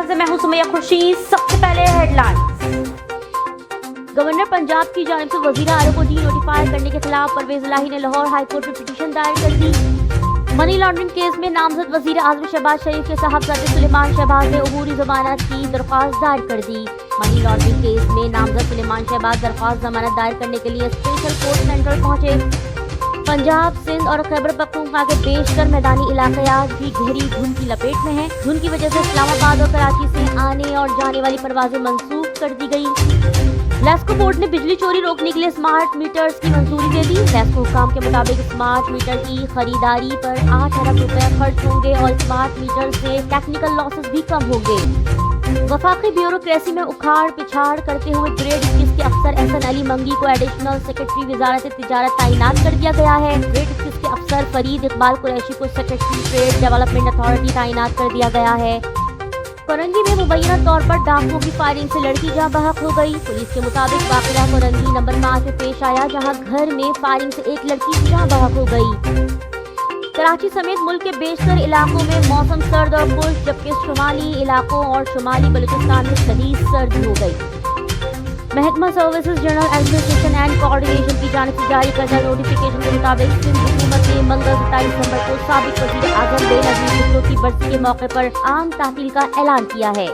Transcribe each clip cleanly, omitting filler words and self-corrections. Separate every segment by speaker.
Speaker 1: से मैं हूं सुमैया खुर्शीद। सबसे पहले हेडलाइंस। गवर्नर पंजाब की जानिब से वजीर आला को डी-नोटिफाई करने के खिलाफ परवेज इलाही ने लाहौर हाई कोर्ट में पिटीशन दायर कर दी। मनी लॉन्ड्रिंग केस में नामजद वजीर आजम शहबाज शरीफ के साहबजादे सुलेमान शहबाज ने अबूरी जमानत की दरख्वास्त दायर कर दी। मनी लॉन्ड्रिंग केस में नामजद सुलेमान शहबाज दरख्वास्त जमानत दायर करने के लिए स्पेशल कोर्ट सेंट्रल पहुंचे। पंजाब, सिंध और खैबर पख्तूनख्वा के बेशतर मैदानी इलाके आज भी गहरी धुंध की लपेट में हैं। धुंध की वजह से इस्लामाबाद और कराची से आने और जाने वाली परवाजें मंसूख कर दी गई। लेस्को बोर्ड ने बिजली चोरी रोकने के लिए स्मार्ट मीटर्स की मंजूरी दे दी। लेस्को हुकाम के मुताबिक स्मार्ट मीटर की खरीदारी पर 8 अरब रुपए खर्च होंगे और स्मार्ट मीटर से टेक्निकल लॉसेस भी कम होंगे। वफाकी ब्यूरोक्रेसी में उखाड़ पिछाड़ करते हुए ग्रेड 21 के अफसर एहसन अली मंगी को एडिशनल सेक्रेटरी वजारत तिजारत तैनात कर दिया गया है। ग्रेड 21 के अफसर फरीद इकबाल कुरैशी को सेक्रेटरी ट्रेड डेवलपमेंट अथॉरिटी तैनात कर दिया गया है। कोरंगी में मुबैना तौर पर डाकुओं की फायरिंग से लड़की जहां बहक हो गई। पुलिस के मुताबिक वाकया कोरंगी नंबर 5 में पेश आया, जहां घर में फायरिंग से एक लड़की जहां बहक हो गई। कराची समेत मुल्क के बेशतर इलाकों में मौसम सर्द और खुश्क, जबकि शुमाली इलाकों और शुमाली बलूचिस्तान में शदीद सर्दी हो गई। महकमा services general administration and coordination की जानिब से जारी करदा नोटिफिकेशन के मुताबिक सिंध हुकूमत ने मंगल 27 नवंबर को साबिक वज़ीर आज़म बेनज़ीर भुट्टो की बरसी के मौके पर आम तातील का ऐलान किया है।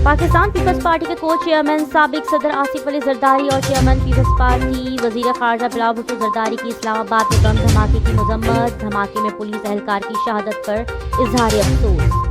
Speaker 1: पाकिस्तान पीपल्स पार्टी के को चेयरमैन साबिक सदर आसिफ अली जरदारी और चेयरमैन पीपल्स पार्टी वजीर खारजा बिलावल भुट्टो जरदारी की इस्लामाबाद में बम धमाके की मजम्मत। धमाके में पुलिस एहलकार की शहादत पर इजहार अफसोस।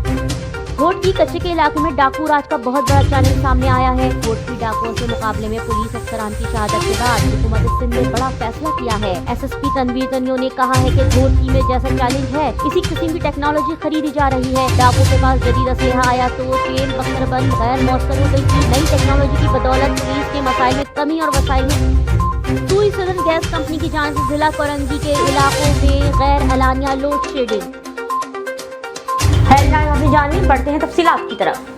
Speaker 1: घोट की कच्चे के इलाके में डाकू राज का बहुत बड़ा चैलेंज सामने आया है। घोट की डाकुओं के मुकाबले में पुलिस अफसरान की शहादत के बाद हुकूमत सिंध ने बड़ा फैसला किया है। एसएसपी तनवीर तनियो ने कहा है कि घोट की में जैसा चैलेंज है, इसी किस्म की टेक्नोलॉजी खरीदी जा रही है। डाकुओं के पास जदीद असलहा आया तो ट्रेन बख्तरबंद गैर मौसर हो गई थी। नई टेक्नोलॉजी की बदौलत पुलिस के मसाइल में कमी और वसाइल में सुई सदन गैस कंपनी की जानिब से जिला कोरंगी के इलाकों में गैर एलानिया लोड शेडिंग। हेडलाइन अभी जानिए, बढ़ते हैं तफसीलात की तरफ।